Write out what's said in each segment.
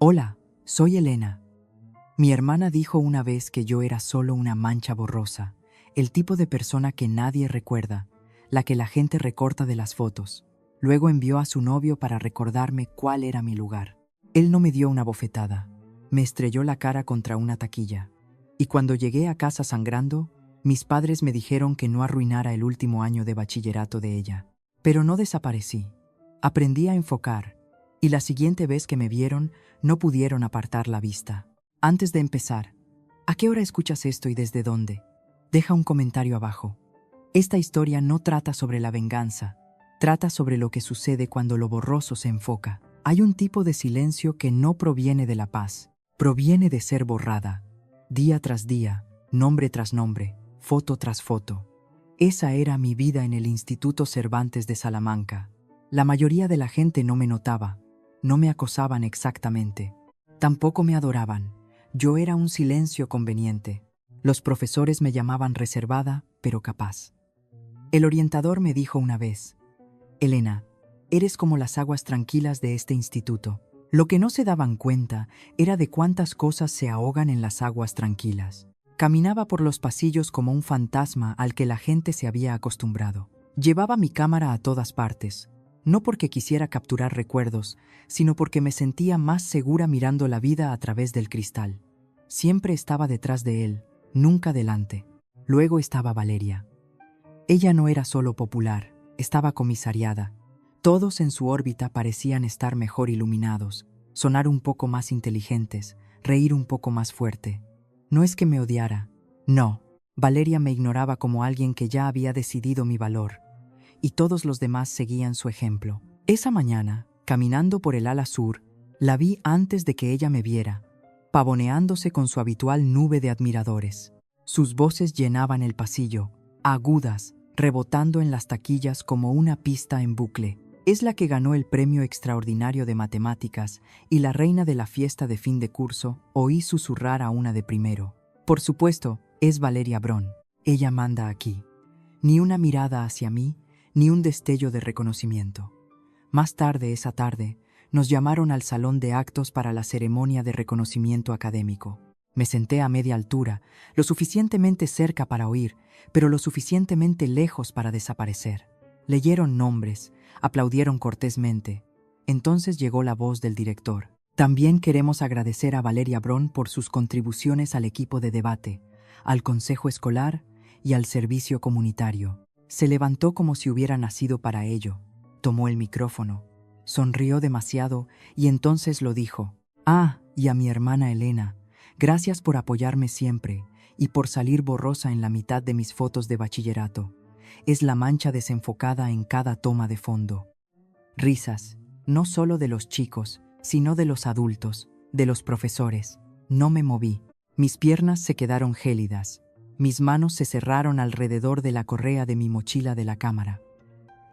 Hola, soy Elena. Mi hermana dijo una vez que yo era solo una mancha borrosa, el tipo de persona que nadie recuerda, la que la gente recorta de las fotos. Luego envió a su novio para recordarme cuál era mi lugar. Él no me dio una bofetada, me estrelló la cara contra una taquilla. Y cuando llegué a casa sangrando, mis padres me dijeron que no arruinara el último año de bachillerato de ella. Pero no desaparecí. Aprendí a enfocar, y la siguiente vez que me vieron, no pudieron apartar la vista. Antes de empezar, ¿a qué hora escuchas esto y desde dónde? Deja un comentario abajo. Esta historia no trata sobre la venganza, trata sobre lo que sucede cuando lo borroso se enfoca. Hay un tipo de silencio que no proviene de la paz, proviene de ser borrada, día tras día, nombre tras nombre, foto tras foto. Esa era mi vida en el Instituto Cervantes de Salamanca. La mayoría de la gente no me notaba, no me acosaban exactamente, tampoco me adoraban. Yo era un silencio conveniente. Los profesores me llamaban reservada, pero capaz. El orientador me dijo una vez: Elena, eres como las aguas tranquilas de este instituto. Lo que no se daban cuenta era de cuántas cosas se ahogan en las aguas tranquilas. Caminaba por los pasillos como un fantasma al que la gente se había acostumbrado. Llevaba mi cámara a todas partes, no porque quisiera capturar recuerdos, sino porque me sentía más segura mirando la vida a través del cristal. Siempre estaba detrás de él, nunca delante. Luego estaba Valeria. Ella no era solo popular, estaba comisariada. Todos en su órbita parecían estar mejor iluminados, sonar un poco más inteligentes, reír un poco más fuerte. No es que me odiara, no. Valeria me ignoraba como alguien que ya había decidido mi valor, y todos los demás seguían su ejemplo. Esa mañana, caminando por el ala sur, la vi antes de que ella me viera, pavoneándose con su habitual nube de admiradores. Sus voces llenaban el pasillo, agudas, rebotando en las taquillas como una pista en bucle. Es la que ganó el premio extraordinario de matemáticas y la reina de la fiesta de fin de curso, oí susurrar a una de primero. Por supuesto, es Valeria Brón. Ella manda aquí. Ni una mirada hacia mí, ni un destello de reconocimiento. Más tarde esa tarde, nos llamaron al salón de actos para la ceremonia de reconocimiento académico. Me senté a media altura, lo suficientemente cerca para oír, pero lo suficientemente lejos para desaparecer. Leyeron nombres, aplaudieron cortésmente. Entonces llegó la voz del director. También queremos agradecer a Valeria Brón por sus contribuciones al equipo de debate, al consejo escolar y al servicio comunitario. Se levantó como si hubiera nacido para ello, tomó el micrófono, sonrió demasiado y entonces lo dijo. Y a mi hermana Elena, gracias por apoyarme siempre y por salir borrosa en la mitad de mis fotos de bachillerato. Es la mancha desenfocada en cada toma de fondo. Risas, no solo de los chicos, sino de los adultos, de los profesores. No me moví. Mis piernas se quedaron gélidas. Mis manos se cerraron alrededor de la correa de mi mochila de la cámara.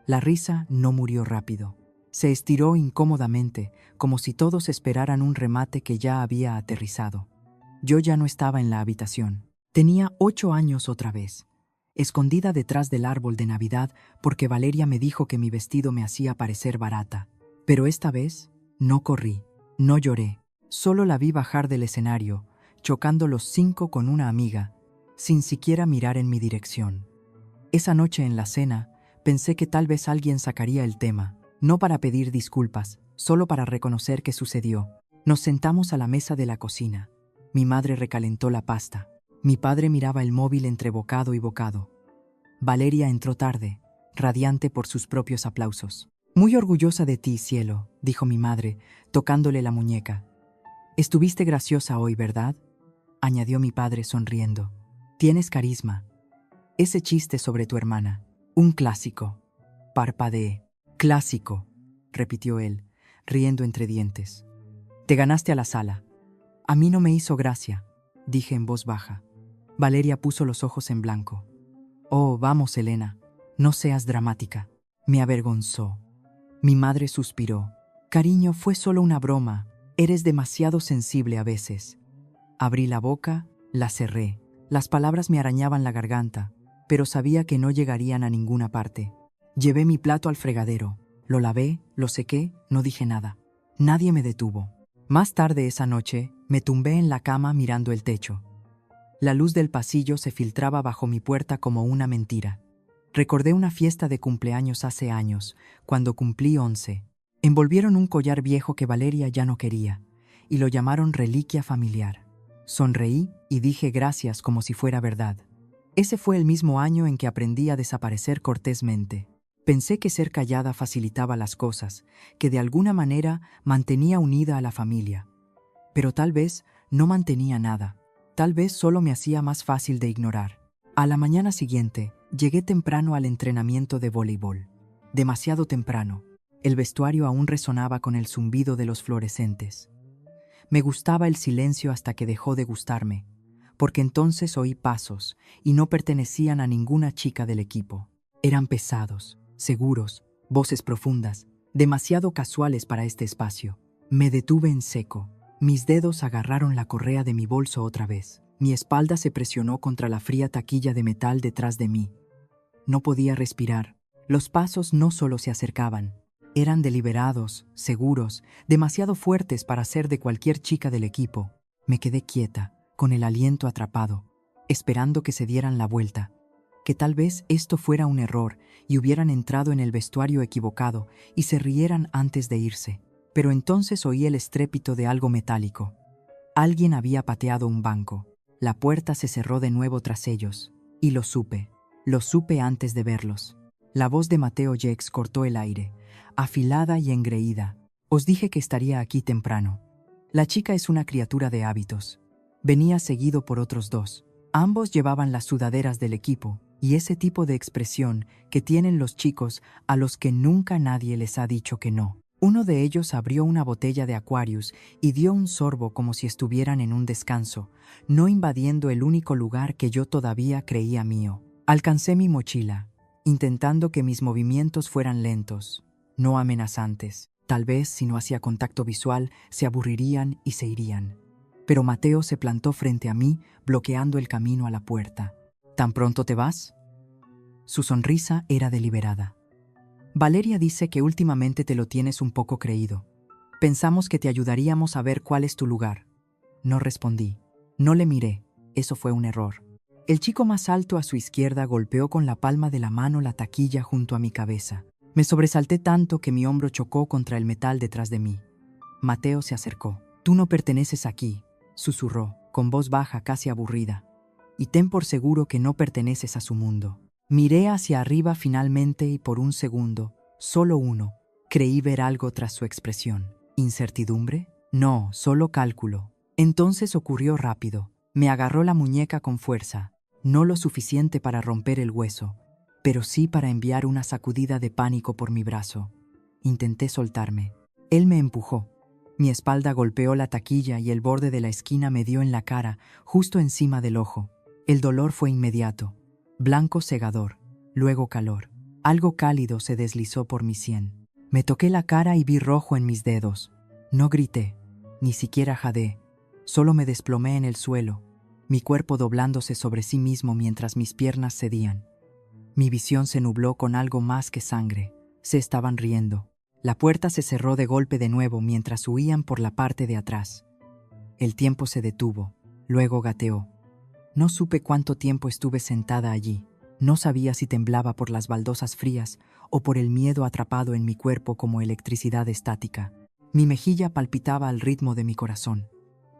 La risa no murió rápido. Se estiró incómodamente, como si todos esperaran un remate que ya había aterrizado. Yo ya no estaba en la habitación. Tenía 8 años otra vez, escondida detrás del árbol de Navidad porque Valeria me dijo que mi vestido me hacía parecer barata. Pero esta vez no corrí, no lloré. Solo la vi bajar del escenario, chocando los 5 con una amiga, sin siquiera mirar en mi dirección. Esa noche en la cena, pensé que tal vez alguien sacaría el tema, no para pedir disculpas, solo para reconocer que sucedió. Nos sentamos a la mesa de la cocina. Mi madre recalentó la pasta. Mi padre miraba el móvil entre bocado y bocado. Valeria entró tarde, radiante por sus propios aplausos. Muy orgullosa de ti, cielo, dijo mi madre, tocándole la muñeca. Estuviste graciosa hoy, ¿verdad? Añadió mi padre sonriendo. Tienes carisma. Ese chiste sobre tu hermana. Un clásico. Parpadeé. Clásico, repitió él, riendo entre dientes. Te ganaste a la sala. A mí no me hizo gracia, dije en voz baja. Valeria puso los ojos en blanco. Oh, vamos, Elena, no seas dramática. Me avergonzó. Mi madre suspiró. Cariño, fue solo una broma. Eres demasiado sensible a veces. Abrí la boca, la cerré. Las palabras me arañaban la garganta, pero sabía que no llegarían a ninguna parte. Llevé mi plato al fregadero, lo lavé, lo sequé, no dije nada. Nadie me detuvo. Más tarde esa noche, me tumbé en la cama mirando el techo. La luz del pasillo se filtraba bajo mi puerta como una mentira. Recordé una fiesta de cumpleaños hace años, cuando cumplí 11. Envolvieron un collar viejo que Valeria ya no quería, y lo llamaron reliquia familiar. Sonreí y dije gracias como si fuera verdad. Ese fue el mismo año en que aprendí a desaparecer cortésmente. Pensé que ser callada facilitaba las cosas, que de alguna manera mantenía unida a la familia. Pero tal vez no mantenía nada. Tal vez solo me hacía más fácil de ignorar. A la mañana siguiente, llegué temprano al entrenamiento de voleibol. Demasiado temprano. El vestuario aún resonaba con el zumbido de los fluorescentes. Me gustaba el silencio hasta que dejó de gustarme, porque entonces oí pasos y no pertenecían a ninguna chica del equipo. Eran pesados, seguros, voces profundas, demasiado casuales para este espacio. Me detuve en seco. Mis dedos agarraron la correa de mi bolso otra vez. Mi espalda se presionó contra la fría taquilla de metal detrás de mí. No podía respirar. Los pasos no solo se acercaban, eran deliberados, seguros, demasiado fuertes para ser de cualquier chica del equipo. Me quedé quieta, con el aliento atrapado, esperando que se dieran la vuelta, que tal vez esto fuera un error y hubieran entrado en el vestuario equivocado y se rieran antes de irse. Pero entonces oí el estrépito de algo metálico. Alguien había pateado un banco. La puerta se cerró de nuevo tras ellos, y lo supe antes de verlos. La voz de Mateo Jex cortó el aire, afilada y engreída. Os dije que estaría aquí temprano. La chica es una criatura de hábitos. Venía seguido por otros dos. Ambos llevaban las sudaderas del equipo, y ese tipo de expresión que tienen los chicos a los que nunca nadie les ha dicho que no. Uno de ellos abrió una botella de Aquarius y dio un sorbo como si estuvieran en un descanso, no invadiendo el único lugar que yo todavía creía mío. Alcancé mi mochila, intentando que mis movimientos fueran lentos, no amenazantes. Tal vez, si no hacía contacto visual, se aburrirían y se irían. Pero Mateo se plantó frente a mí, bloqueando el camino a la puerta. ¿Tan pronto te vas? Su sonrisa era deliberada. Valeria dice que últimamente te lo tienes un poco creído. Pensamos que te ayudaríamos a ver cuál es tu lugar. No respondí. No le miré. Eso fue un error. El chico más alto a su izquierda golpeó con la palma de la mano la taquilla junto a mi cabeza. Me sobresalté tanto que mi hombro chocó contra el metal detrás de mí. Mateo se acercó. Tú no perteneces aquí, susurró, con voz baja casi aburrida. Y ten por seguro que no perteneces a su mundo. Miré hacia arriba finalmente y por un segundo, solo uno, creí ver algo tras su expresión. ¿Incertidumbre? No, solo cálculo. Entonces ocurrió rápido. Me agarró la muñeca con fuerza, no lo suficiente para romper el hueso, pero sí para enviar una sacudida de pánico por mi brazo. Intenté soltarme. Él me empujó. Mi espalda golpeó la taquilla y el borde de la esquina me dio en la cara, justo encima del ojo. El dolor fue inmediato. Blanco cegador, luego calor. Algo cálido se deslizó por mi sien. Me toqué la cara y vi rojo en mis dedos. No grité, ni siquiera jadeé. Solo me desplomé en el suelo, mi cuerpo doblándose sobre sí mismo mientras mis piernas cedían. Mi visión se nubló con algo más que sangre. Se estaban riendo. La puerta se cerró de golpe de nuevo mientras huían por la parte de atrás. El tiempo se detuvo, luego gateó. No supe cuánto tiempo estuve sentada allí. No sabía si temblaba por las baldosas frías o por el miedo atrapado en mi cuerpo como electricidad estática. Mi mejilla palpitaba al ritmo de mi corazón.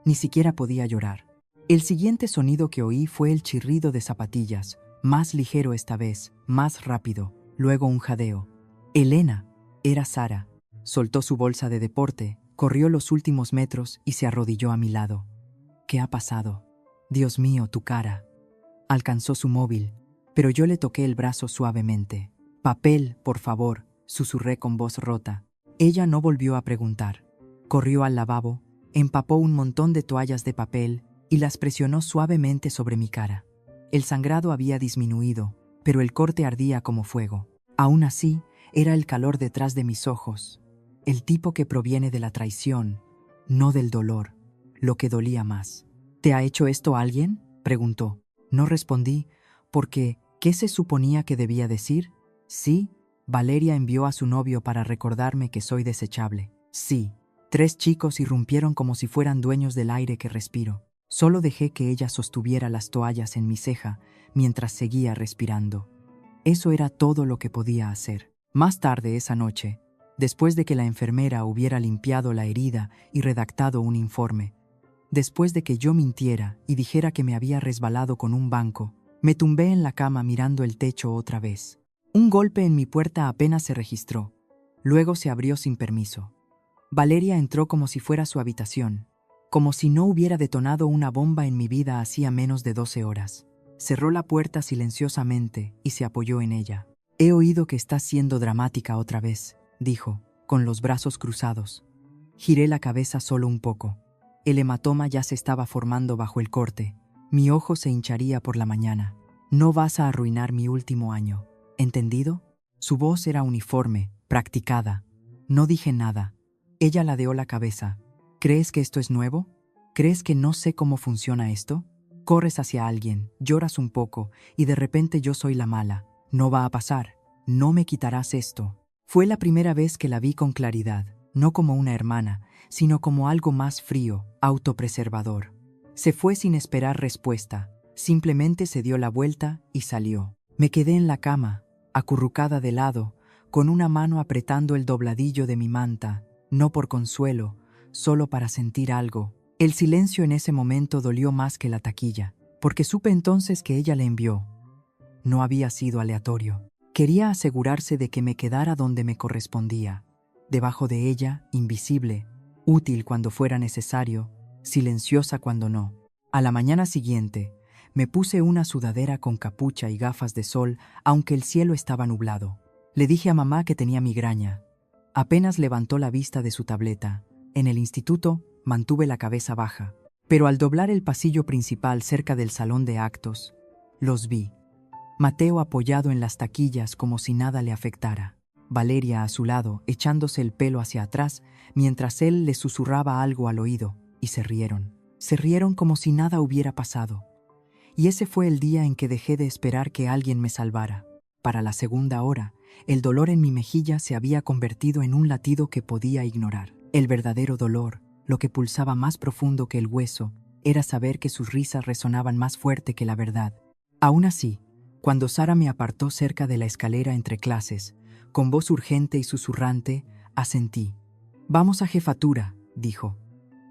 Ni siquiera podía llorar. El siguiente sonido que oí fue el chirrido de zapatillas, más ligero esta vez, más rápido, luego un jadeo. Elena, era Sara. Soltó su bolsa de deporte, corrió los últimos metros y se arrodilló a mi lado. ¿Qué ha pasado? Dios mío, tu cara. Alcanzó su móvil, pero yo le toqué el brazo suavemente. Papel, por favor, susurré con voz rota. Ella no volvió a preguntar. Corrió al lavabo, empapó un montón de toallas de papel y las presionó suavemente sobre mi cara. El sangrado había disminuido, pero el corte ardía como fuego. Aún así, era el calor detrás de mis ojos, el tipo que proviene de la traición, no del dolor, lo que dolía más. ¿Te ha hecho esto alguien?, preguntó. No respondí, porque ¿qué se suponía que debía decir? Sí, Valeria envió a su novio para recordarme que soy desechable. Sí, 3 chicos irrumpieron como si fueran dueños del aire que respiro. Solo dejé que ella sostuviera las toallas en mi ceja mientras seguía respirando. Eso era todo lo que podía hacer. Más tarde esa noche, después de que la enfermera hubiera limpiado la herida y redactado un informe, después de que yo mintiera y dijera que me había resbalado con un banco, me tumbé en la cama mirando el techo otra vez. Un golpe en mi puerta apenas se registró. Luego se abrió sin permiso. Valeria entró como si fuera su habitación, como si no hubiera detonado una bomba en mi vida hacía menos de 12 horas. Cerró la puerta silenciosamente y se apoyó en ella. «He oído que estás siendo dramática otra vez», dijo, con los brazos cruzados. Giré la cabeza solo un poco. El hematoma ya se estaba formando bajo el corte. Mi ojo se hincharía por la mañana. «No vas a arruinar mi último año. ¿Entendido?» Su voz era uniforme, practicada. No dije nada. Ella ladeó la cabeza. «¿Crees que esto es nuevo? ¿Crees que no sé cómo funciona esto? Corres hacia alguien, lloras un poco y de repente yo soy la mala. No va a pasar. No me quitarás esto». Fue la primera vez que la vi con claridad, no como una hermana, sino como algo más frío, autopreservador. Se fue sin esperar respuesta. Simplemente se dio la vuelta y salió. Me quedé en la cama, acurrucada de lado, con una mano apretando el dobladillo de mi manta, no por consuelo, solo para sentir algo. El silencio en ese momento dolió más que la taquilla, porque supe entonces que ella le envió. No había sido aleatorio. Quería asegurarse de que me quedara donde me correspondía, debajo de ella, invisible, útil cuando fuera necesario, silenciosa cuando no. A la mañana siguiente, me puse una sudadera con capucha y gafas de sol, aunque el cielo estaba nublado. Le dije a mamá que tenía migraña. Apenas levantó la vista de su tableta. En el instituto, mantuve la cabeza baja, pero al doblar el pasillo principal cerca del salón de actos, los vi. Mateo apoyado en las taquillas como si nada le afectara. Valeria a su lado, echándose el pelo hacia atrás, mientras él le susurraba algo al oído, y se rieron. Se rieron como si nada hubiera pasado. Y ese fue el día en que dejé de esperar que alguien me salvara. Para la segunda hora, el dolor en mi mejilla se había convertido en un latido que podía ignorar. El verdadero dolor, lo que pulsaba más profundo que el hueso, era saber que sus risas resonaban más fuerte que la verdad. Aún así, cuando Sara me apartó cerca de la escalera entre clases, con voz urgente y susurrante, asentí. «Vamos a jefatura», dijo.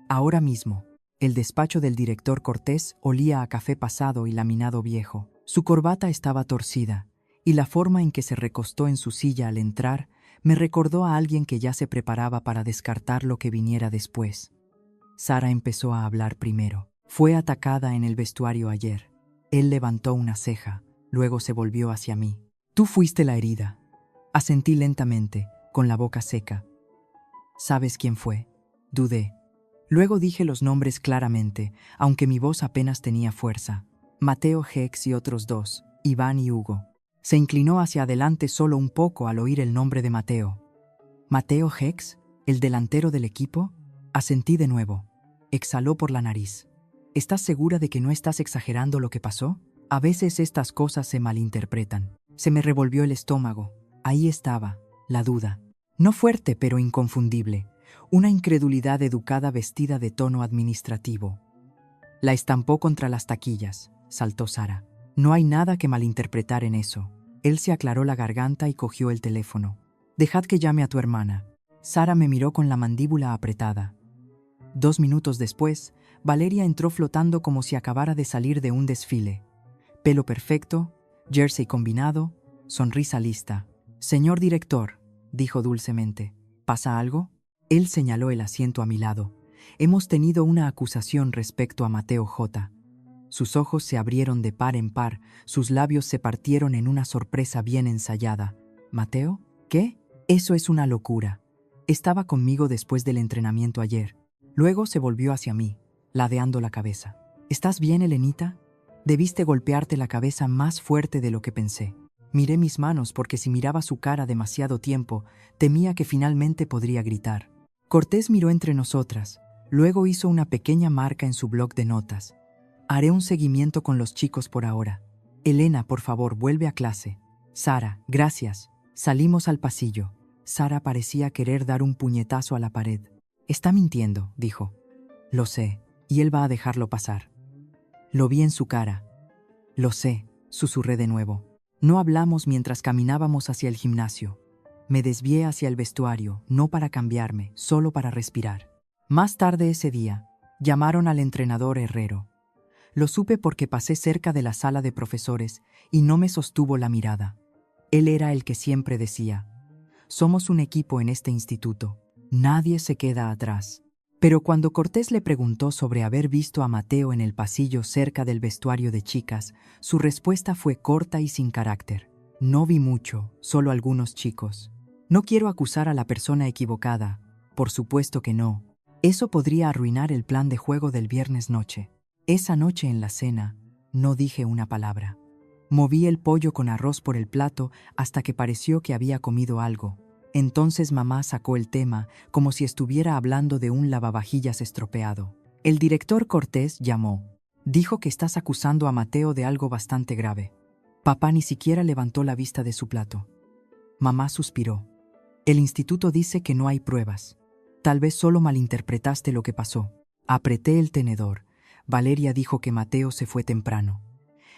«Ahora mismo». El despacho del director Cortés olía a café pasado y laminado viejo. Su corbata estaba torcida, y la forma en que se recostó en su silla al entrar me recordó a alguien que ya se preparaba para descartar lo que viniera después. Sara empezó a hablar primero. «Fue atacada en el vestuario ayer». Él levantó una ceja, luego se volvió hacia mí. «Tú fuiste la herida». Asentí lentamente, con la boca seca. «¿Sabes quién fue?» Dudé. Luego dije los nombres claramente, aunque mi voz apenas tenía fuerza. Mateo Hex y otros 2, Iván y Hugo. Se inclinó hacia adelante solo un poco al oír el nombre de Mateo. «¿Mateo Hex? ¿El delantero del equipo?» Asentí de nuevo. Exhaló por la nariz. «¿Estás segura de que no estás exagerando lo que pasó? A veces estas cosas se malinterpretan». Se me revolvió el estómago. Ahí estaba, la duda. No fuerte, pero inconfundible. Una incredulidad educada vestida de tono administrativo. «La estampó contra las taquillas», saltó Sara. «No hay nada que malinterpretar en eso». Él se aclaró la garganta y cogió el teléfono. «Dejad que llame a tu hermana». Sara me miró con la mandíbula apretada. 2 minutos después, Valeria entró flotando como si acabara de salir de un desfile. Pelo perfecto, jersey combinado, sonrisa lista. «Señor director», dijo dulcemente, «¿pasa algo?» Él señaló el asiento a mi lado. «Hemos tenido una acusación respecto a Mateo J». Sus ojos se abrieron de par en par, sus labios se partieron en una sorpresa bien ensayada. «¿Mateo? ¿Qué? Eso es una locura. Estaba conmigo después del entrenamiento ayer». Luego se volvió hacia mí, ladeando la cabeza. «¿Estás bien, Elenita? Debiste golpearte la cabeza más fuerte de lo que pensé». Miré mis manos porque si miraba su cara demasiado tiempo, temía que finalmente podría gritar. Cortés miró entre nosotras, luego hizo una pequeña marca en su bloc de notas. «Haré un seguimiento con los chicos por ahora. Elena, por favor, vuelve a clase». «Sara, gracias». Salimos al pasillo. Sara parecía querer dar un puñetazo a la pared. Está mintiendo, dijo. Lo sé, y él va a dejarlo pasar. Lo vi en su cara. Lo sé, susurré de nuevo. No hablamos mientras caminábamos hacia el gimnasio. Me desvié hacia el vestuario, no para cambiarme, solo para respirar. Más tarde ese día, llamaron al entrenador Herrero. Lo supe porque pasé cerca de la sala de profesores y no me sostuvo la mirada. Él era el que siempre decía: somos un equipo en este instituto, nadie se queda atrás. Pero cuando Cortés le preguntó sobre haber visto a Mateo en el pasillo cerca del vestuario de chicas, su respuesta fue corta y sin carácter. No vi mucho, solo algunos chicos. No quiero acusar a la persona equivocada, por supuesto que no. Eso podría arruinar el plan de juego del viernes noche. Esa noche en la cena, no dije una palabra. Moví el pollo con arroz por el plato hasta que pareció que había comido algo. Entonces mamá sacó el tema como si estuviera hablando de un lavavajillas estropeado. El director Cortés llamó. Dijo que estás acusando a Mateo de algo bastante grave. Papá ni siquiera levantó la vista de su plato. Mamá suspiró. El instituto dice que no hay pruebas. Tal vez solo malinterpretaste lo que pasó. Apreté el tenedor. Valeria dijo que Mateo se fue temprano.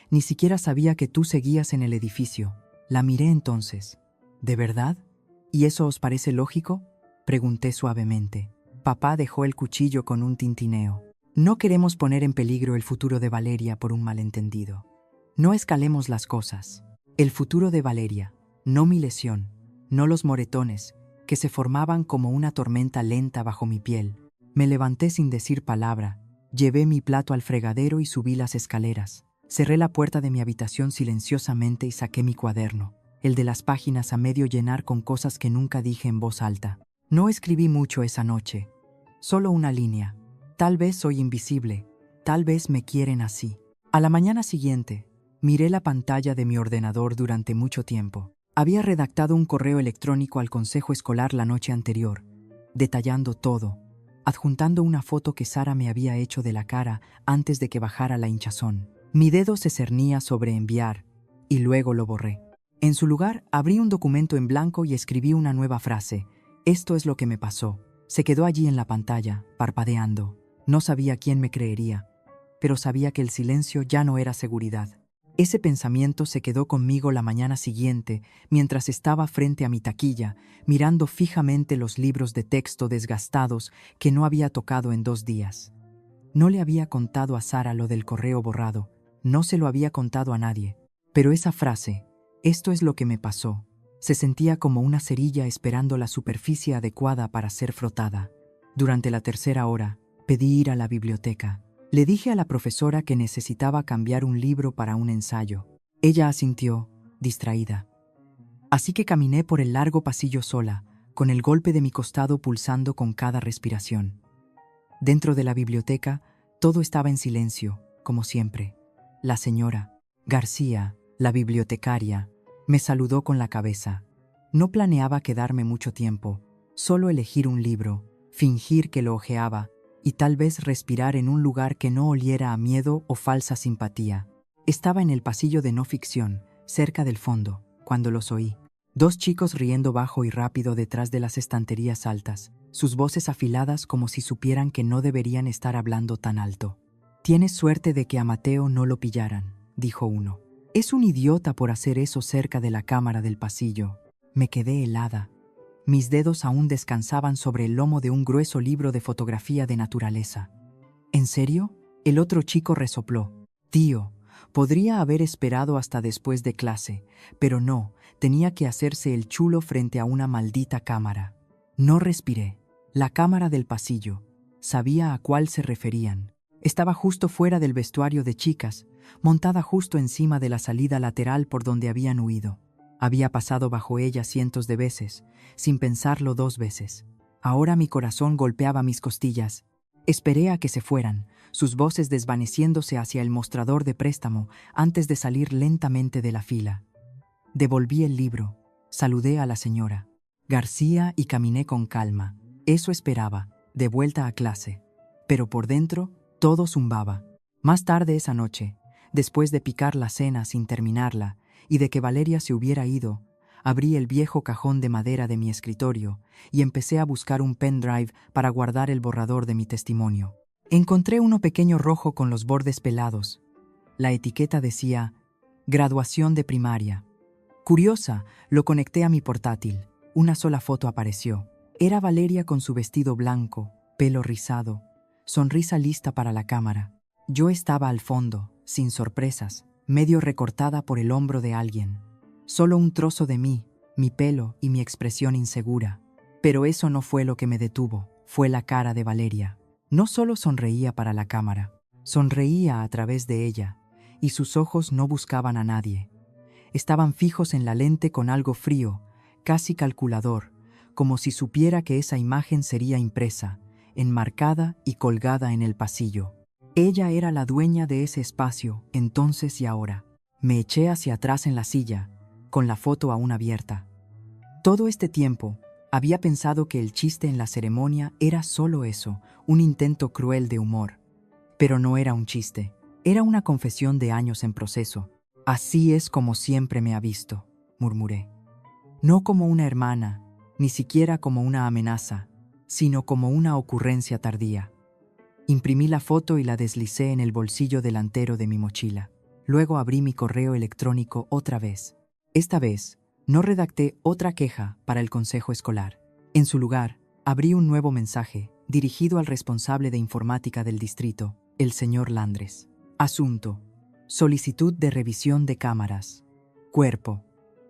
Ni siquiera sabía que tú seguías en el edificio. La miré entonces. ¿De verdad? ¿Y eso os parece lógico?, pregunté suavemente. Papá dejó el cuchillo con un tintineo. No queremos poner en peligro el futuro de Valeria por un malentendido. No escalemos las cosas. El futuro de Valeria, no mi lesión, no los moretones, que se formaban como una tormenta lenta bajo mi piel. Me levanté sin decir palabra, llevé mi plato al fregadero y subí las escaleras. Cerré la puerta de mi habitación silenciosamente y saqué mi cuaderno, el de las páginas a medio llenar con cosas que nunca dije en voz alta. No escribí mucho esa noche, solo una línea. Tal vez soy invisible, tal vez me quieren así. A la mañana siguiente, miré la pantalla de mi ordenador durante mucho tiempo. Había redactado un correo electrónico al consejo escolar la noche anterior, detallando todo, adjuntando una foto que Sara me había hecho de la cara antes de que bajara la hinchazón. Mi dedo se cernía sobre enviar, y luego lo borré. En su lugar, abrí un documento en blanco y escribí una nueva frase. Esto es lo que me pasó. Se quedó allí en la pantalla, parpadeando. No sabía quién me creería, pero sabía que el silencio ya no era seguridad. Ese pensamiento se quedó conmigo la mañana siguiente, mientras estaba frente a mi taquilla, mirando fijamente los libros de texto desgastados que no había tocado en 2 días. No le había contado a Sara lo del correo borrado, no se lo había contado a nadie. Pero esa frase, esto es lo que me pasó, se sentía como una cerilla esperando la superficie adecuada para ser frotada. Durante la 3.ª hora, pedí ir a la biblioteca. Le dije a la profesora que necesitaba cambiar un libro para un ensayo. Ella asintió, distraída. Así que caminé por el largo pasillo sola, con el golpe de mi costado pulsando con cada respiración. Dentro de la biblioteca, todo estaba en silencio, como siempre. La señora García, la bibliotecaria, me saludó con la cabeza. No planeaba quedarme mucho tiempo, solo elegir un libro, fingir que lo hojeaba y tal vez respirar en un lugar que no oliera a miedo o falsa simpatía. Estaba en el pasillo de no ficción, cerca del fondo, cuando los oí. 2 chicos riendo bajo y rápido detrás de las estanterías altas, sus voces afiladas como si supieran que no deberían estar hablando tan alto. «Tienes suerte de que a Mateo no lo pillaran», dijo uno. «Es un idiota por hacer eso cerca de la cámara del pasillo». Me quedé helada. Mis dedos aún descansaban sobre el lomo de un grueso libro de fotografía de naturaleza. ¿En serio?, el otro chico resopló. «Tío, podría haber esperado hasta después de clase, pero no, tenía que hacerse el chulo frente a una maldita cámara». No respiré. La cámara del pasillo. Sabía a cuál se referían. Estaba justo fuera del vestuario de chicas, montada justo encima de la salida lateral por donde habían huido. Había pasado bajo ella cientos de veces, sin pensarlo 2 veces. Ahora mi corazón golpeaba mis costillas. Esperé a que se fueran, sus voces desvaneciéndose hacia el mostrador de préstamo antes de salir lentamente de la fila. Devolví el libro, saludé a la señora García y caminé con calma. Eso esperaba, de vuelta a clase. Pero por dentro, todo zumbaba. Más tarde esa noche, después de picar la cena sin terminarla y de que Valeria se hubiera ido, Abrí el viejo cajón de madera de mi escritorio y empecé a buscar un pendrive para guardar el borrador de mi testimonio. Encontré uno pequeño rojo con los bordes pelados. La etiqueta decía «Graduación de primaria». Curiosa, lo conecté a mi portátil. Una sola foto apareció. Era Valeria con su vestido blanco, pelo rizado, sonrisa lista para la cámara. Yo estaba al fondo, sin sorpresas, medio recortada por el hombro de alguien. Solo un trozo de mí, mi pelo y mi expresión insegura. Pero eso no fue lo que me detuvo, fue la cara de Valeria. No solo sonreía para la cámara, sonreía a través de ella, y sus ojos no buscaban a nadie. Estaban fijos en la lente con algo frío, casi calculador, como si supiera que esa imagen sería impresa, enmarcada y colgada en el pasillo. Ella era la dueña de ese espacio, entonces y ahora. Me eché hacia atrás en la silla, con la foto aún abierta. Todo este tiempo, había pensado que el chiste en la ceremonia era solo eso, un intento cruel de humor. Pero no era un chiste, era una confesión de años en proceso. Así es como siempre me ha visto, murmuré. No como una hermana, ni siquiera como una amenaza, sino como una ocurrencia tardía. Imprimí la foto y la deslicé en el bolsillo delantero de mi mochila. Luego abrí mi correo electrónico otra vez. Esta vez, no redacté otra queja para el consejo escolar. En su lugar, abrí un nuevo mensaje, dirigido al responsable de informática del distrito, el señor Landres. Asunto: solicitud de revisión de cámaras. Cuerpo: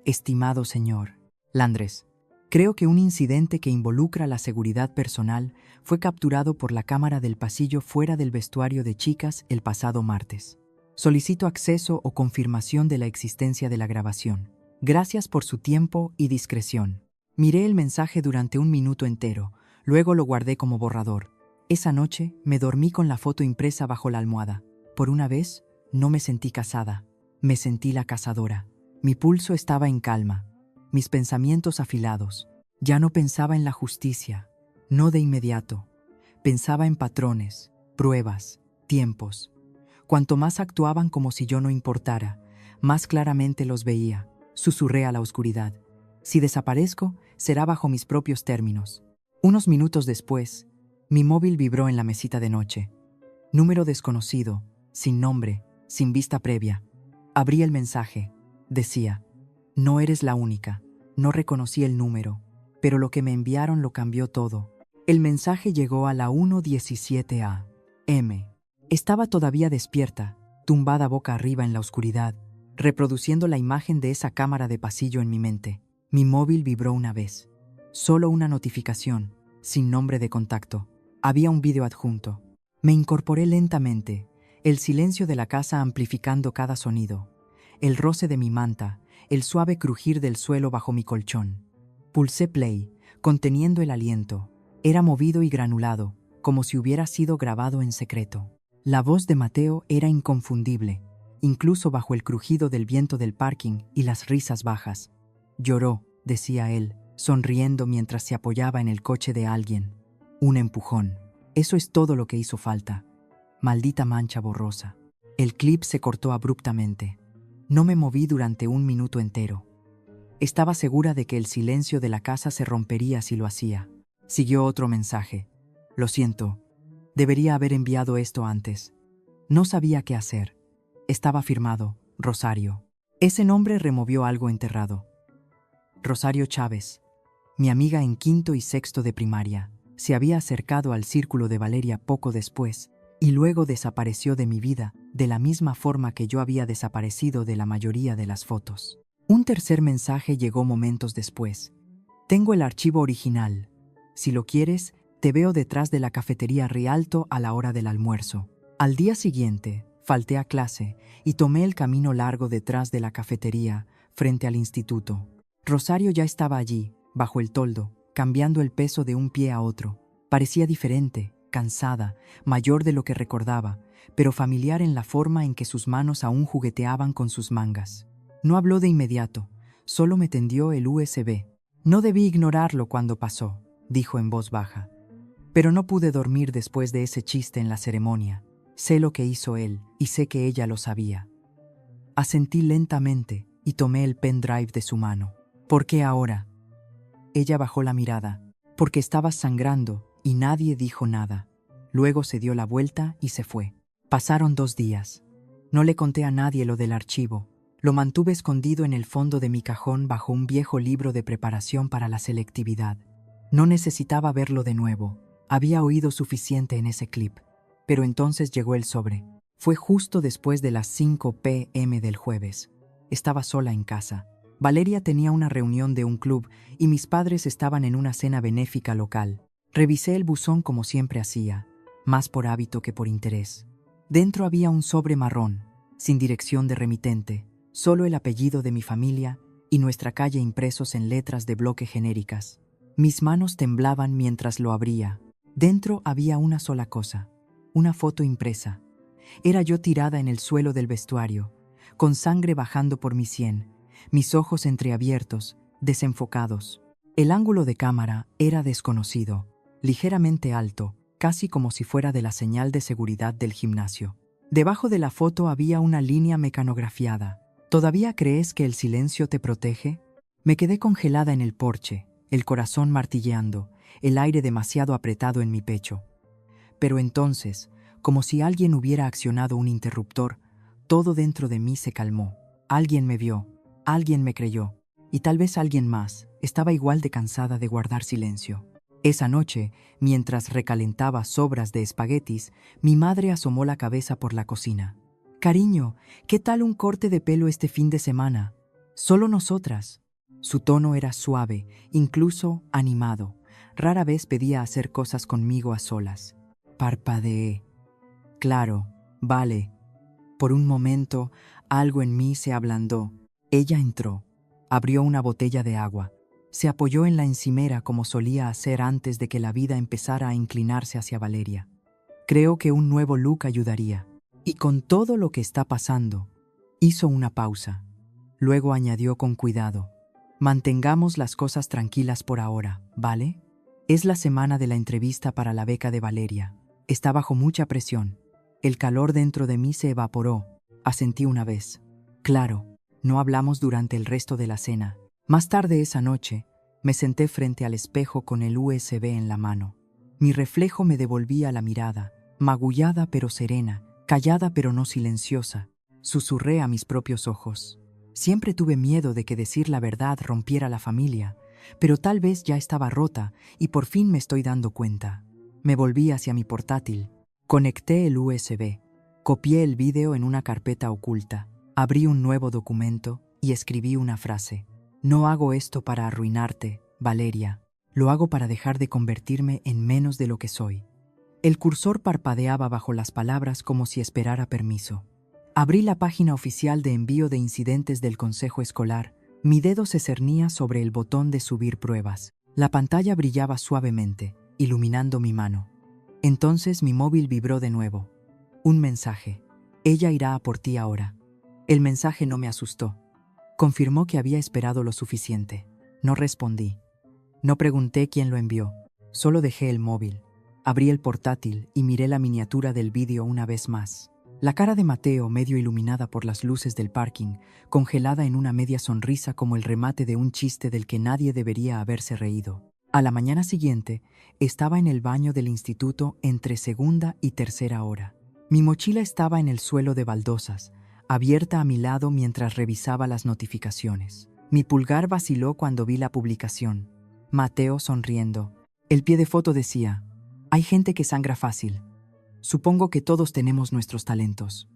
estimado señor Landres, creo que un incidente que involucra la seguridad personal fue capturado por la cámara del pasillo fuera del vestuario de chicas el pasado martes. Solicito acceso o confirmación de la existencia de la grabación. Gracias por su tiempo y discreción. Miré el mensaje durante un minuto entero, luego lo guardé como borrador. Esa noche me dormí con la foto impresa bajo la almohada. Por una vez, no me sentí casada, me sentí la cazadora. Mi pulso estaba en calma, mis pensamientos afilados. Ya no pensaba en la justicia, no de inmediato. Pensaba en patrones, pruebas, tiempos. Cuanto más actuaban como si yo no importara, más claramente los veía. Susurré a la oscuridad. Si desaparezco, será bajo mis propios términos. Unos minutos después, mi móvil vibró en la mesita de noche. Número desconocido, sin nombre, sin vista previa. Abrí el mensaje. Decía: no eres la única. No reconocí el número, pero lo que me enviaron lo cambió todo. El mensaje llegó a la 1:17 a.m. Estaba todavía despierta, tumbada boca arriba en la oscuridad, reproduciendo la imagen de esa cámara de pasillo en mi mente. Mi móvil vibró una vez. Solo una notificación, sin nombre de contacto. Había un vídeo adjunto. Me incorporé lentamente, el silencio de la casa amplificando cada sonido, el roce de mi manta, el suave crujir del suelo bajo mi colchón. Pulsé play, conteniendo el aliento. Era movido y granulado, como si hubiera sido grabado en secreto. La voz de Mateo era inconfundible, incluso bajo el crujido del viento del parking y las risas bajas. Lloró, decía él, sonriendo mientras se apoyaba en el coche de alguien. Un empujón. Eso es todo lo que hizo falta. Maldita mancha borrosa. El clip se cortó abruptamente. No me moví durante un minuto entero. Estaba segura de que el silencio de la casa se rompería si lo hacía. Siguió otro mensaje. Lo siento. Debería haber enviado esto antes. No sabía qué hacer. Estaba firmado, Rosario. Ese nombre removió algo enterrado. Rosario Chávez, mi amiga en quinto y sexto de primaria, se había acercado al círculo de Valeria poco después y luego desapareció de mi vida de la misma forma que yo había desaparecido de la mayoría de las fotos. Un tercer mensaje llegó momentos después. Tengo el archivo original. Si lo quieres, te veo detrás de la cafetería Rialto a la hora del almuerzo. Al día siguiente, falté a clase y tomé el camino largo detrás de la cafetería, frente al instituto. Rosario ya estaba allí, bajo el toldo, cambiando el peso de un pie a otro. Parecía diferente, cansada, mayor de lo que recordaba, pero familiar en la forma en que sus manos aún jugueteaban con sus mangas. No habló de inmediato, solo me tendió el USB. No debí ignorarlo cuando pasó, dijo en voz baja. Pero no pude dormir después de ese chiste en la ceremonia. Sé lo que hizo él y sé que ella lo sabía. Asentí lentamente y tomé el pendrive de su mano. ¿Por qué ahora? Ella bajó la mirada. Porque estabas sangrando y nadie dijo nada. Luego se dio la vuelta y se fue. Pasaron 2 días. No le conté a nadie lo del archivo. Lo mantuve escondido en el fondo de mi cajón bajo un viejo libro de preparación para la selectividad. No necesitaba verlo de nuevo. Había oído suficiente en ese clip. Pero entonces llegó el sobre. Fue justo después de las 5 p.m. del jueves. Estaba sola en casa. Valeria tenía una reunión de un club y mis padres estaban en una cena benéfica local. Revisé el buzón como siempre hacía, más por hábito que por interés. Dentro había un sobre marrón, sin dirección de remitente, solo el apellido de mi familia y nuestra calle impresos en letras de bloque genéricas. Mis manos temblaban mientras lo abría. Dentro había una sola cosa, una foto impresa. Era yo tirada en el suelo del vestuario, con sangre bajando por mi sien, mis ojos entreabiertos, desenfocados. El ángulo de cámara era desconocido, ligeramente alto, casi como si fuera de la señal de seguridad del gimnasio. Debajo de la foto había una línea mecanografiada. ¿Todavía crees que el silencio te protege? Me quedé congelada en el porche, el corazón martilleando, el aire demasiado apretado en mi pecho. Pero entonces, como si alguien hubiera accionado un interruptor, todo dentro de mí se calmó. Alguien me vio, alguien me creyó, y tal vez alguien más. Estaba igual de cansada de guardar silencio. Esa noche, mientras recalentaba sobras de espaguetis, mi madre asomó la cabeza por la cocina. «Cariño, ¿qué tal un corte de pelo este fin de semana? Solo nosotras». Su tono era suave, incluso animado. Rara vez pedía hacer cosas conmigo a solas. Parpadeé. «Claro, vale». Por un momento, algo en mí se ablandó. Ella entró. Abrió una botella de agua. Se apoyó en la encimera como solía hacer antes de que la vida empezara a inclinarse hacia Valeria. «Creo que un nuevo look ayudaría. Y con todo lo que está pasando». Hizo una pausa. Luego añadió con cuidado. «Mantengamos las cosas tranquilas por ahora, ¿vale? Es la semana de la entrevista para la beca de Valeria. Está bajo mucha presión». El calor dentro de mí se evaporó. Asentí una vez. «Claro». No hablamos durante el resto de la cena. Más tarde esa noche, me senté frente al espejo con el USB en la mano. Mi reflejo me devolvía la mirada, magullada pero serena, callada pero no silenciosa. Susurré a mis propios ojos. Siempre tuve miedo de que decir la verdad rompiera la familia, pero tal vez ya estaba rota y por fin me estoy dando cuenta. Me volví hacia mi portátil. Conecté el USB. Copié el vídeo en una carpeta oculta. Abrí un nuevo documento y escribí una frase. «No hago esto para arruinarte, Valeria. Lo hago para dejar de convertirme en menos de lo que soy». El cursor parpadeaba bajo las palabras como si esperara permiso. Abrí la página oficial de envío de incidentes del consejo escolar. Mi dedo se cernía sobre el botón de subir pruebas. La pantalla brillaba suavemente, iluminando mi mano. Entonces mi móvil vibró de nuevo. Un mensaje. «Ella irá a por ti ahora». El mensaje no me asustó. Confirmó que había esperado lo suficiente. No respondí. No pregunté quién lo envió. Solo dejé el móvil. Abrí el portátil y miré la miniatura del vídeo una vez más. La cara de Mateo, medio iluminada por las luces del parking, congelada en una media sonrisa como el remate de un chiste del que nadie debería haberse reído. A la mañana siguiente, estaba en el baño del instituto entre segunda y tercera hora. Mi mochila estaba en el suelo de baldosas, abierta a mi lado mientras revisaba las notificaciones. Mi pulgar vaciló cuando vi la publicación. Mateo sonriendo. El pie de foto decía: «Hay gente que sangra fácil. Supongo que todos tenemos nuestros talentos».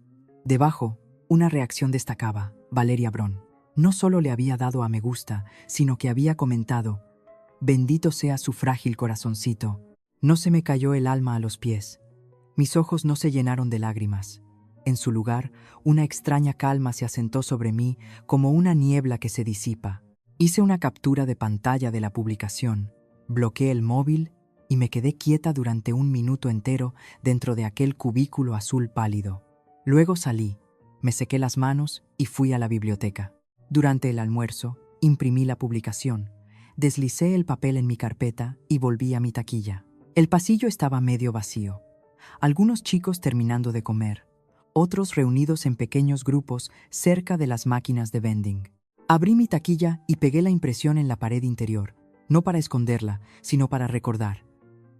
Debajo, una reacción destacaba: Valeria Brón. No solo le había dado a me gusta, sino que había comentado: «Bendito sea su frágil corazoncito». No se me cayó el alma a los pies. Mis ojos no se llenaron de lágrimas. En su lugar, una extraña calma se asentó sobre mí como una niebla que se disipa. Hice una captura de pantalla de la publicación, bloqueé el móvil y me quedé quieta durante 1 minuto entero dentro de aquel cubículo azul pálido. Luego salí, me sequé las manos y fui a la biblioteca. Durante el almuerzo, imprimí la publicación, deslicé el papel en mi carpeta y volví a mi taquilla. El pasillo estaba medio vacío. Algunos chicos terminando de comer, otros reunidos en pequeños grupos cerca de las máquinas de vending. Abrí mi taquilla y pegué la impresión en la pared interior, no para esconderla, sino para recordar.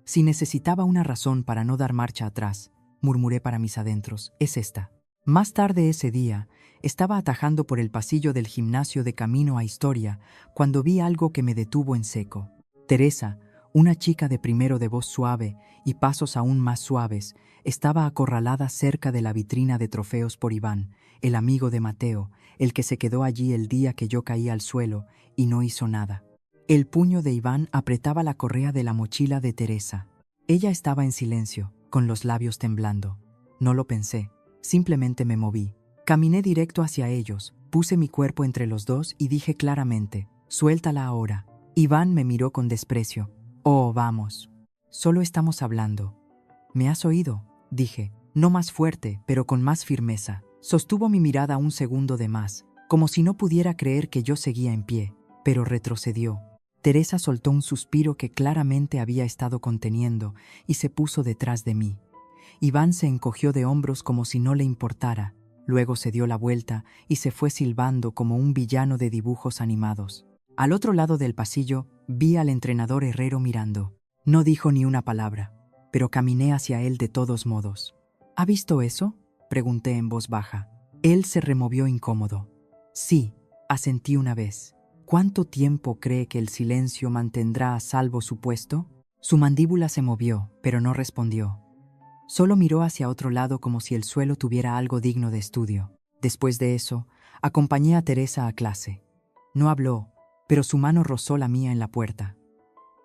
Si necesitaba una razón para no dar marcha atrás, murmuré para mis adentros, es esta. Más tarde ese día, estaba atajando por el pasillo del gimnasio de camino a Historia cuando vi algo que me detuvo en seco. Teresa, una chica de primero de voz suave y pasos aún más suaves, estaba acorralada cerca de la vitrina de trofeos por Iván, el amigo de Mateo, el que se quedó allí el día que yo caí al suelo y no hizo nada. El puño de Iván apretaba la correa de la mochila de Teresa. Ella estaba en silencio, con los labios temblando. No lo pensé, simplemente me moví. Caminé directo hacia ellos, puse mi cuerpo entre los dos y dije claramente, «Suéltala ahora». Iván me miró con desprecio. «Oh, vamos. Solo estamos hablando». «¿Me has oído?», dije, no más fuerte, pero con más firmeza. Sostuvo mi mirada un segundo de más, como si no pudiera creer que yo seguía en pie, pero retrocedió. Teresa soltó un suspiro que claramente había estado conteniendo y se puso detrás de mí. Iván se encogió de hombros como si no le importara, luego se dio la vuelta y se fue silbando como un villano de dibujos animados. Al otro lado del pasillo vi al entrenador Herrero mirando. No dijo ni una palabra, pero caminé hacia él de todos modos. ¿Ha visto eso?, pregunté en voz baja. Él se removió incómodo. Sí, asentí una vez. ¿Cuánto tiempo cree que el silencio mantendrá a salvo su puesto? Su mandíbula se movió, pero no respondió. Solo miró hacia otro lado como si el suelo tuviera algo digno de estudio. Después de eso, acompañé a Teresa a clase. No habló, pero su mano rozó la mía en la puerta.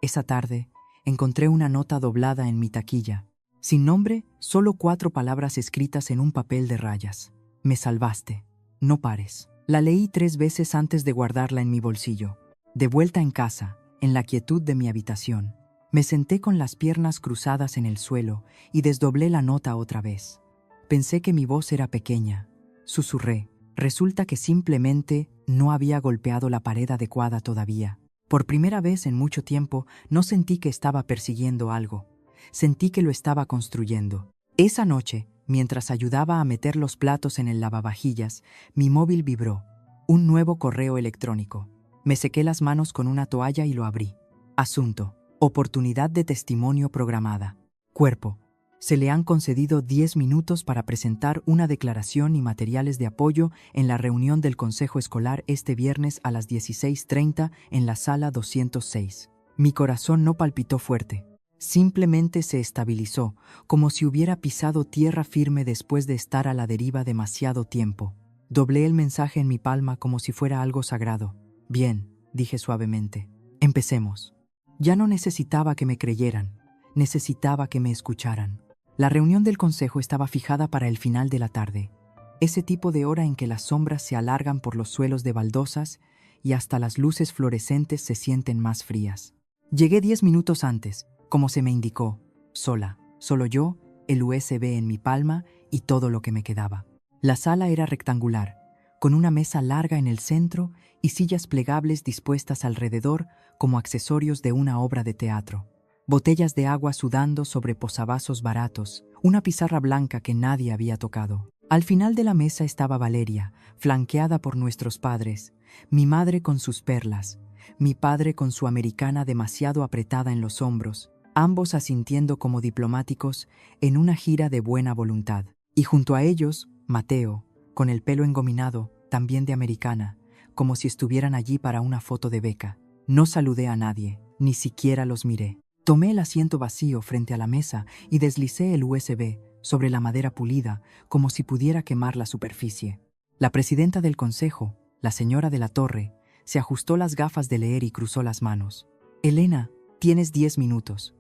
Esa tarde, encontré una nota doblada en mi taquilla. Sin nombre, solo 4 palabras escritas en un papel de rayas. Me salvaste. No pares. La leí 3 veces antes de guardarla en mi bolsillo. De vuelta en casa, en la quietud de mi habitación, me senté con las piernas cruzadas en el suelo y desdoblé la nota otra vez. Pensé que mi voz era pequeña. Susurré. Resulta que simplemente no había golpeado la pared adecuada todavía. Por primera vez en mucho tiempo no sentí que estaba persiguiendo algo. Sentí que lo estaba construyendo. Esa noche, mientras ayudaba a meter los platos en el lavavajillas, mi móvil vibró. Un nuevo correo electrónico. Me sequé las manos con una toalla y lo abrí. Asunto. Oportunidad de testimonio programada. Cuerpo. Se le han concedido 10 minutos para presentar una declaración y materiales de apoyo en la reunión del Consejo Escolar este viernes a las 16:30 en la sala 206. Mi corazón no palpitó fuerte. Simplemente se estabilizó, como si hubiera pisado tierra firme después de estar a la deriva demasiado tiempo. Doblé el mensaje en mi palma como si fuera algo sagrado. Bien, dije suavemente. Empecemos. Ya no necesitaba que me creyeran, necesitaba que me escucharan. La reunión del consejo estaba fijada para el final de la tarde, ese tipo de hora en que las sombras se alargan por los suelos de baldosas y hasta las luces fluorescentes se sienten más frías. Llegué 10 minutos antes, como se me indicó, sola, solo yo, el USB en mi palma y todo lo que me quedaba. La sala era rectangular, con una mesa larga en el centro y sillas plegables dispuestas alrededor como accesorios de una obra de teatro. Botellas de agua sudando sobre posavasos baratos, una pizarra blanca que nadie había tocado. Al final de la mesa estaba Valeria, flanqueada por nuestros padres, mi madre con sus perlas, mi padre con su americana demasiado apretada en los hombros, ambos asintiendo como diplomáticos en una gira de buena voluntad. Y junto a ellos, Mateo, con el pelo engominado, también de americana, como si estuvieran allí para una foto de beca. No saludé a nadie, ni siquiera los miré. Tomé el asiento vacío frente a la mesa y deslicé el USB sobre la madera pulida como si pudiera quemar la superficie. La presidenta del consejo, la señora de la Torre, se ajustó las gafas de leer y cruzó las manos. «Elena, tienes 10 minutos».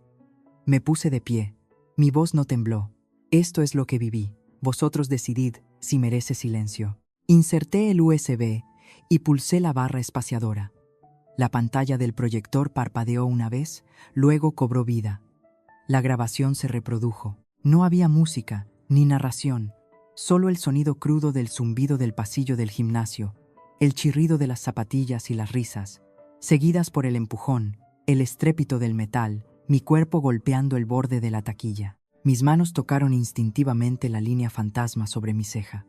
Me puse de pie. Mi voz no tembló. «Esto es lo que viví. Vosotros decidid si merece silencio». Inserté el USB y pulsé la barra espaciadora. La pantalla del proyector parpadeó una vez, luego cobró vida. La grabación se reprodujo. No había música, ni narración, solo el sonido crudo del zumbido del pasillo del gimnasio, el chirrido de las zapatillas y las risas, seguidas por el empujón, el estrépito del metal, mi cuerpo golpeando el borde de la taquilla. Mis manos tocaron instintivamente la línea fantasma sobre mi ceja.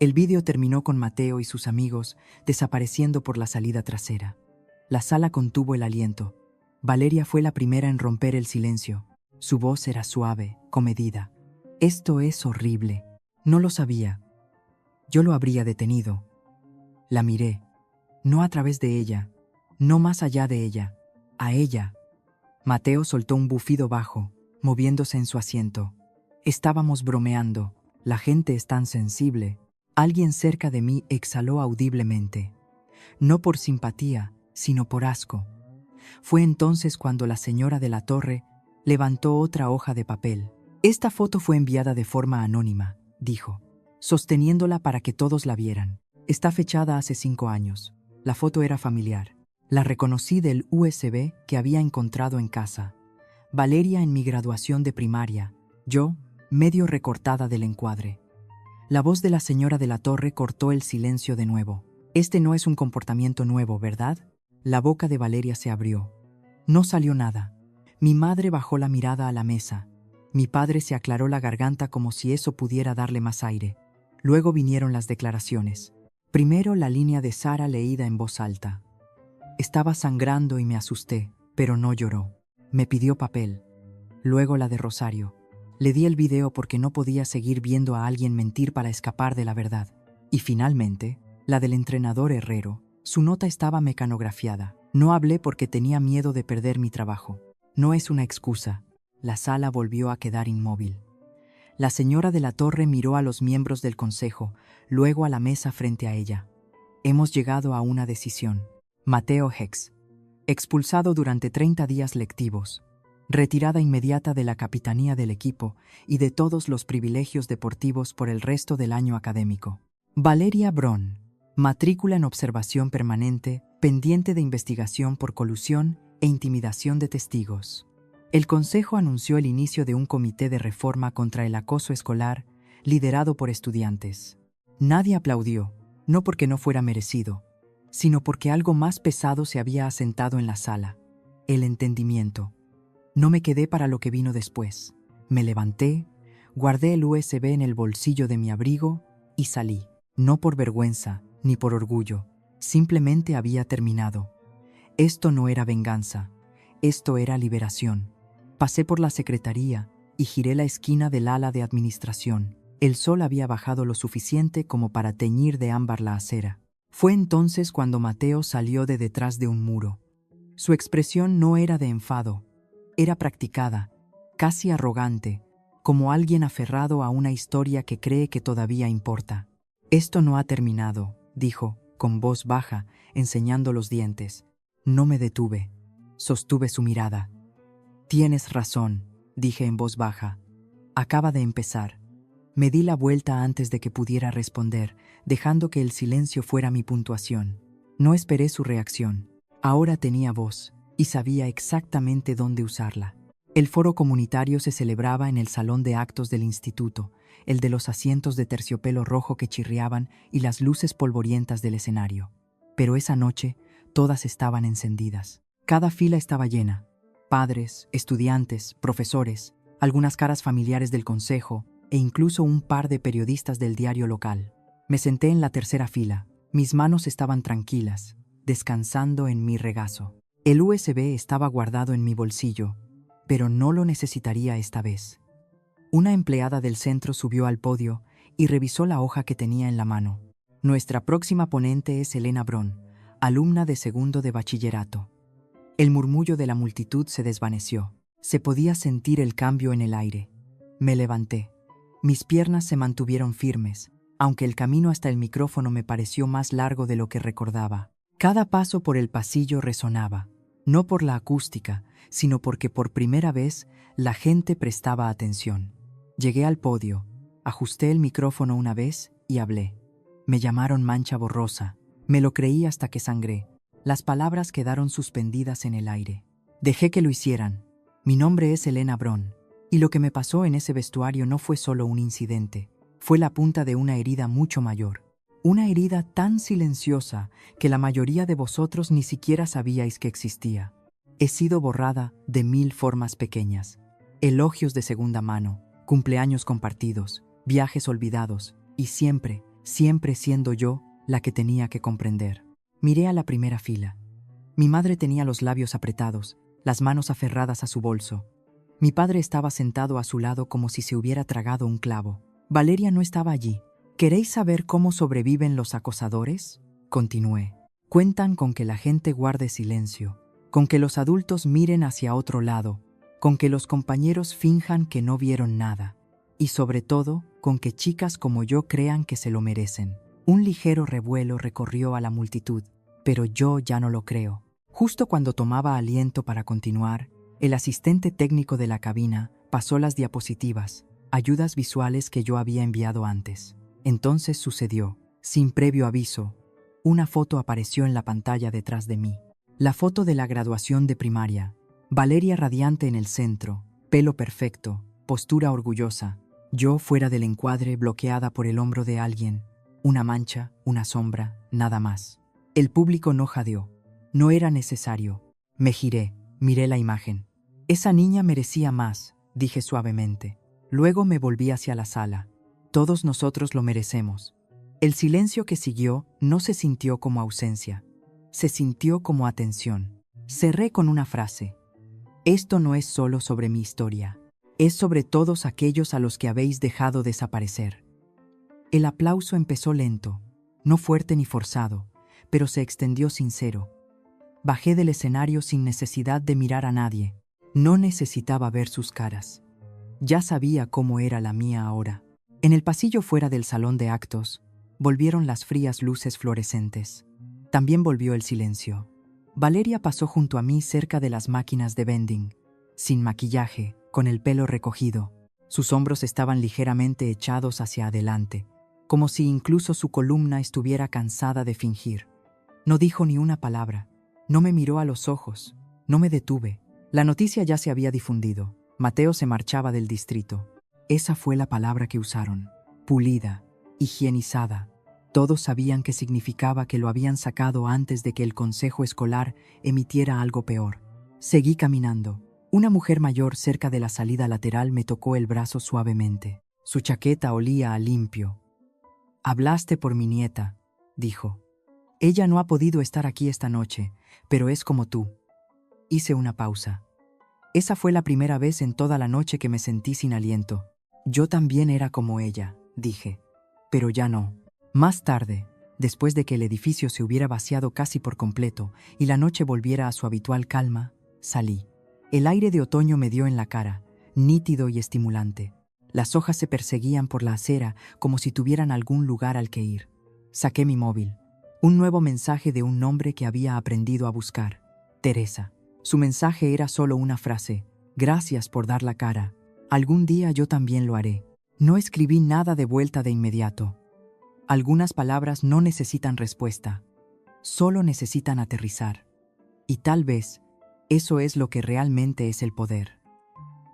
El vídeo terminó con Mateo y sus amigos desapareciendo por la salida trasera. La sala contuvo el aliento. Valeria fue la primera en romper el silencio. Su voz era suave, comedida. «Esto es horrible. No lo sabía. Yo lo habría detenido». La miré. No a través de ella, no más allá de ella, a ella. Mateo soltó un bufido bajo, moviéndose en su asiento. Estábamos bromeando. La gente es tan sensible. Alguien cerca de mí exhaló audiblemente. No por simpatía, sino por asco. Fue entonces cuando la señora de la Torre levantó otra hoja de papel. «Esta foto fue enviada de forma anónima», dijo, sosteniéndola para que todos la vieran. «Está fechada hace 5 años. La foto era familiar. La reconocí del USB que había encontrado en casa. Valeria en mi graduación de primaria. Yo, medio recortada del encuadre». La voz de la señora de la Torre cortó el silencio de nuevo. «Este no es un comportamiento nuevo, ¿verdad?». La boca de Valeria se abrió. No salió nada. Mi madre bajó la mirada a la mesa. Mi padre se aclaró la garganta como si eso pudiera darle más aire. Luego vinieron las declaraciones. Primero la línea de Sara leída en voz alta. Estaba sangrando y me asusté, pero no lloró. Me pidió papel. Luego la de Rosario. Le di el video porque no podía seguir viendo a alguien mentir para escapar de la verdad. Y finalmente, la del entrenador Herrero. Su nota estaba mecanografiada. No hablé porque tenía miedo de perder mi trabajo. No es una excusa. La sala volvió a quedar inmóvil. La señora de la Torre miró a los miembros del consejo, luego a la mesa frente a ella. Hemos llegado a una decisión. Mateo Hex, expulsado durante 30 días lectivos, retirada inmediata de la capitanía del equipo y de todos los privilegios deportivos por el resto del año académico. Valeria Bron, matrícula en observación permanente, pendiente de investigación por colusión e intimidación de testigos. El Consejo anunció el inicio de un comité de reforma contra el acoso escolar, liderado por estudiantes. Nadie aplaudió, no porque no fuera merecido, sino porque algo más pesado se había asentado en la sala: el entendimiento. No me quedé para lo que vino después. Me levanté, guardé el USB en el bolsillo de mi abrigo y salí. No por vergüenza, ni por orgullo, simplemente había terminado. Esto no era venganza, esto era liberación. Pasé por la secretaría y giré la esquina del ala de administración. El sol había bajado lo suficiente como para teñir de ámbar la acera. Fue entonces cuando Mateo salió de detrás de un muro. Su expresión no era de enfado, era practicada, casi arrogante, como alguien aferrado a una historia que cree que todavía importa. «Esto no ha terminado», dijo, con voz baja, enseñando los dientes. No me detuve. Sostuve su mirada. «Tienes razón», dije en voz baja. «Acaba de empezar». Me di la vuelta antes de que pudiera responder, dejando que el silencio fuera mi puntuación. No esperé su reacción. Ahora tenía voz y sabía exactamente dónde usarla. El foro comunitario se celebraba en el salón de actos del instituto, el de los asientos de terciopelo rojo que chirriaban y las luces polvorientas del escenario. Pero esa noche, todas estaban encendidas. Cada fila estaba llena. Padres, estudiantes, profesores, algunas caras familiares del consejo e incluso un par de periodistas del diario local. Me senté en la tercera fila. Mis manos estaban tranquilas, descansando en mi regazo. El USB estaba guardado en mi bolsillo, pero no lo necesitaría esta vez. Una empleada del centro subió al podio y revisó la hoja que tenía en la mano. Nuestra próxima ponente es Elena Bron, alumna de segundo de bachillerato. El murmullo de la multitud se desvaneció. Se podía sentir el cambio en el aire. Me levanté. Mis piernas se mantuvieron firmes, aunque el camino hasta el micrófono me pareció más largo de lo que recordaba. Cada paso por el pasillo resonaba, no por la acústica, sino porque por primera vez la gente prestaba atención. Llegué al podio, ajusté el micrófono una vez y hablé. Me llamaron mancha borrosa. Me lo creí hasta que sangré. Las palabras quedaron suspendidas en el aire. Dejé que lo hicieran. Mi nombre es Elena Bron, y lo que me pasó en ese vestuario no fue solo un incidente. Fue la punta de una herida mucho mayor. Una herida tan silenciosa que la mayoría de vosotros ni siquiera sabíais que existía. He sido borrada de 1000 formas pequeñas. Elogios de segunda mano, cumpleaños compartidos, viajes olvidados y siempre, siempre siendo yo la que tenía que comprender. Miré a la primera fila. Mi madre tenía los labios apretados, las manos aferradas a su bolso. Mi padre estaba sentado a su lado como si se hubiera tragado un clavo. Valeria no estaba allí. ¿Queréis saber cómo sobreviven los acosadores? Continué. Cuentan con que la gente guarde silencio, con que los adultos miren hacia otro lado, con que los compañeros finjan que no vieron nada, y sobre todo, con que chicas como yo crean que se lo merecen. Un ligero revuelo recorrió a la multitud, pero yo ya no lo creo. Justo cuando tomaba aliento para continuar, el asistente técnico de la cabina pasó las diapositivas, ayudas visuales que yo había enviado antes. Entonces sucedió, sin previo aviso, una foto apareció en la pantalla detrás de mí. La foto de la graduación de primaria. Valeria radiante en el centro, pelo perfecto, postura orgullosa. Yo fuera del encuadre, bloqueada por el hombro de alguien. Una mancha, una sombra, nada más. El público no jadeó. No era necesario. Me giré, miré la imagen. Esa niña merecía más, dije suavemente. Luego me volví hacia la sala. Todos nosotros lo merecemos. El silencio que siguió no se sintió como ausencia. Se sintió como atención. Cerré con una frase. Esto no es solo sobre mi historia. Es sobre todos aquellos a los que habéis dejado desaparecer. El aplauso empezó lento, no fuerte ni forzado, pero se extendió sincero. Bajé del escenario sin necesidad de mirar a nadie. No necesitaba ver sus caras. Ya sabía cómo era la mía ahora. En el pasillo fuera del salón de actos, volvieron las frías luces fluorescentes. También volvió el silencio. Valeria pasó junto a mí cerca de las máquinas de vending, sin maquillaje, con el pelo recogido. Sus hombros estaban ligeramente echados hacia adelante, como si incluso su columna estuviera cansada de fingir. No dijo ni una palabra, no me miró a los ojos, no me detuve. La noticia ya se había difundido. Mateo se marchaba del distrito. Esa fue la palabra que usaron. Pulida, higienizada. Todos sabían qué significaba que lo habían sacado antes de que el consejo escolar emitiera algo peor. Seguí caminando. Una mujer mayor cerca de la salida lateral me tocó el brazo suavemente. Su chaqueta olía a limpio. «Hablaste por mi nieta», dijo. «Ella no ha podido estar aquí esta noche, pero es como tú». Hice una pausa. Esa fue la primera vez en toda la noche que me sentí sin aliento. Yo también era como ella, dije. Pero ya no. Más tarde, después de que el edificio se hubiera vaciado casi por completo y la noche volviera a su habitual calma, salí. El aire de otoño me dio en la cara, nítido y estimulante. Las hojas se perseguían por la acera como si tuvieran algún lugar al que ir. Saqué mi móvil. Un nuevo mensaje de un nombre que había aprendido a buscar. Teresa. Su mensaje era solo una frase. «Gracias por dar la cara. Algún día yo también lo haré». No escribí nada de vuelta de inmediato. Algunas palabras no necesitan respuesta. Solo necesitan aterrizar. Y tal vez, eso es lo que realmente es el poder.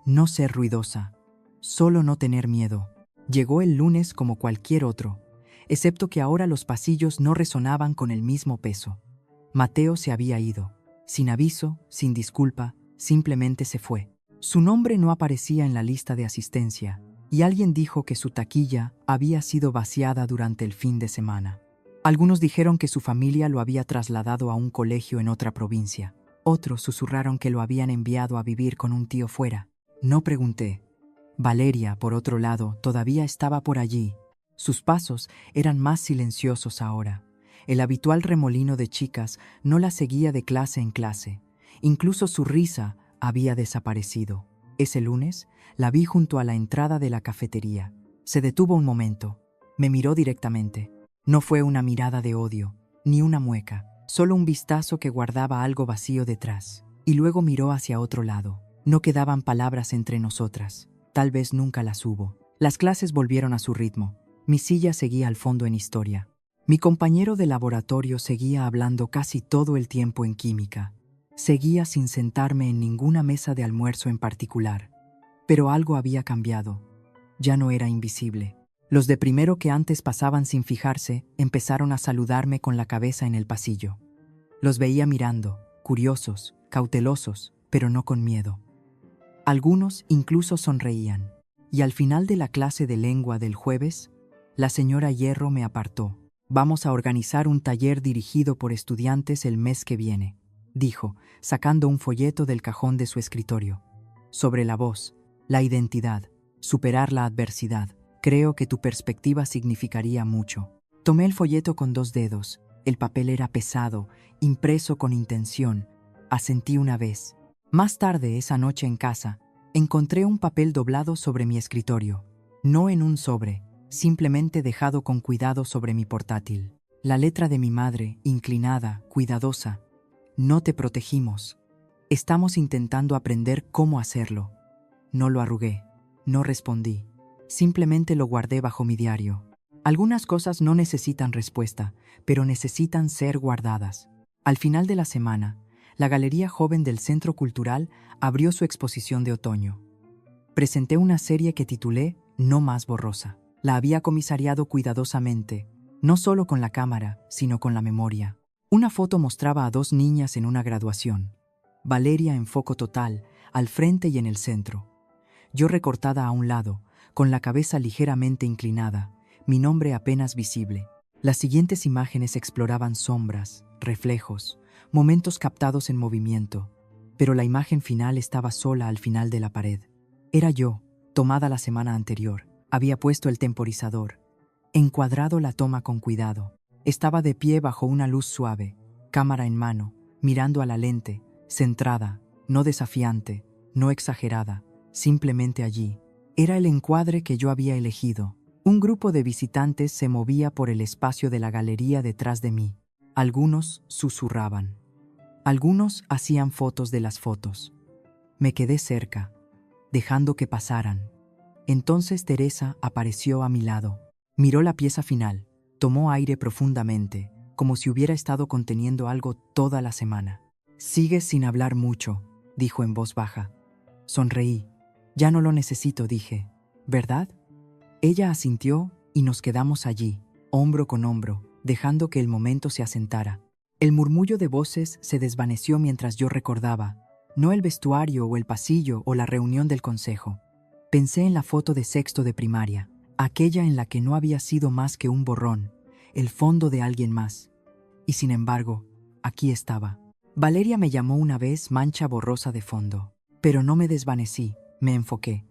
No ser ruidosa. Solo no tener miedo. Llegó el lunes como cualquier otro, excepto que ahora los pasillos no resonaban con el mismo peso. Mateo se había ido. Sin aviso, sin disculpa, simplemente se fue. Su nombre no aparecía en la lista de asistencia, y alguien dijo que su taquilla había sido vaciada durante el fin de semana. Algunos dijeron que su familia lo había trasladado a un colegio en otra provincia. Otros susurraron que lo habían enviado a vivir con un tío fuera. No pregunté. Valeria, por otro lado, todavía estaba por allí. Sus pasos eran más silenciosos ahora. El habitual remolino de chicas no la seguía de clase en clase. Incluso su risa había desaparecido. Ese lunes la vi junto a la entrada de la cafetería. Se detuvo un momento. Me miró directamente. No fue una mirada de odio, ni una mueca, solo un vistazo que guardaba algo vacío detrás. Y luego miró hacia otro lado. No quedaban palabras entre nosotras. Tal vez nunca las hubo. Las clases volvieron a su ritmo. Mi silla seguía al fondo en historia. Mi compañero de laboratorio seguía hablando casi todo el tiempo en química. Seguía sin sentarme en ninguna mesa de almuerzo en particular. Pero algo había cambiado. Ya no era invisible. Los de primero que antes pasaban sin fijarse, empezaron a saludarme con la cabeza en el pasillo. Los veía mirando, curiosos, cautelosos, pero no con miedo. Algunos incluso sonreían. Y al final de la clase de lengua del jueves, La señora Hierro me apartó. Vamos a organizar un taller dirigido por estudiantes el mes que viene, dijo, sacando un folleto del cajón de su escritorio. Sobre la voz, la identidad, superar la adversidad. Creo que tu perspectiva significaría mucho. Tomé el folleto con 2 dedos. El papel era pesado, impreso con intención. Asentí una vez. Más tarde, esa noche en casa, encontré un papel doblado sobre mi escritorio. No en un sobre, simplemente dejado con cuidado sobre mi portátil. La letra de mi madre, inclinada, cuidadosa. No te protegimos. Estamos intentando aprender cómo hacerlo. No lo arrugué. No respondí. Simplemente lo guardé bajo mi diario. Algunas cosas no necesitan respuesta, pero necesitan ser guardadas. Al final de la semana, la Galería Joven del Centro Cultural abrió su exposición de otoño. Presenté una serie que titulé No más borrosa. La había comisariado cuidadosamente, no solo con la cámara, sino con la memoria. Una foto mostraba a 2 niñas en una graduación. Valeria en foco total, al frente y en el centro. Yo recortada a un lado, con la cabeza ligeramente inclinada, mi nombre apenas visible. Las siguientes imágenes exploraban sombras, reflejos, momentos captados en movimiento, pero la imagen final estaba sola al final de la pared. Era yo, tomada la semana anterior. Había puesto el temporizador, encuadrado la toma con cuidado. Estaba de pie bajo una luz suave, cámara en mano, mirando a la lente, centrada, no desafiante, no exagerada, simplemente allí. Era el encuadre que yo había elegido. Un grupo de visitantes se movía por el espacio de la galería detrás de mí. Algunos susurraban. Algunos hacían fotos de las fotos. Me quedé cerca, dejando que pasaran. Entonces Teresa apareció a mi lado. Miró la pieza final, tomó aire profundamente, como si hubiera estado conteniendo algo toda la semana. «Sigues sin hablar mucho», dijo en voz baja. Sonreí. «Ya no lo necesito», dije. «¿Verdad?» Ella asintió y nos quedamos allí, hombro con hombro, dejando que el momento se asentara. El murmullo de voces se desvaneció mientras yo recordaba, no el vestuario o el pasillo o la reunión del consejo. Pensé en la foto de sexto de primaria, aquella en la que no había sido más que un borrón, el fondo de alguien más. Y sin embargo, aquí estaba. Valeria me llamó una vez mancha borrosa de fondo, pero no me desvanecí, me enfoqué.